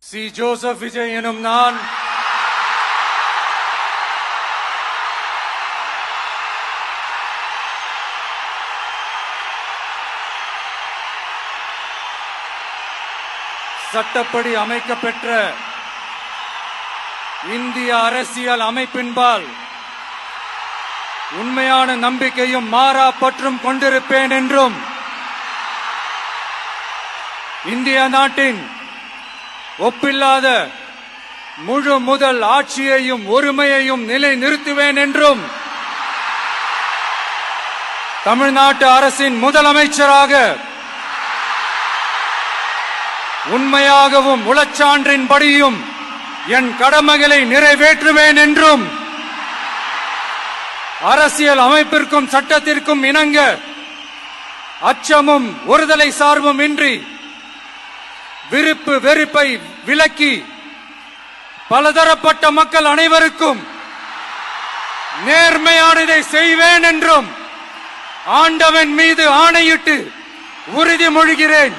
C. Joseph Vijay எனும் நான் சட்டப்படி அமைக்கப்பெற்ற இந்திய அரசியல் அமைப்பின்பால் உண்மையான நம்பிக்கையும் மாறா பற்றும் கொண்டிருப்பேன் என்றும் இந்திய நாட்டின் ஒப்பில்லாத முழு முதல் ஆட்சியையும் ஒருமையையும் நிலை நிறுத்துவேன் என்றும் தமிழ்நாட்டு அரசின் முதலமைச்சராக உண்மையாகவும் உளச்சான்றின்படியும் என் கடமைகளை நிறைவேற்றுவேன் என்றும் அரசியல் அமைப்பிற்கும் சட்டத்திற்கும் இணங்க அச்சமும் ஒருதலை சார்பும் இன்றி விருப்பு வெறுப்பை விலக்கி பலதரப்பட்ட மக்கள் அனைவருக்கும் நேர்மையானதை செய்வேன் என்றும் ஆண்டவன் மீது ஆணையிட்டு உறுதிமொழிகிறேன்.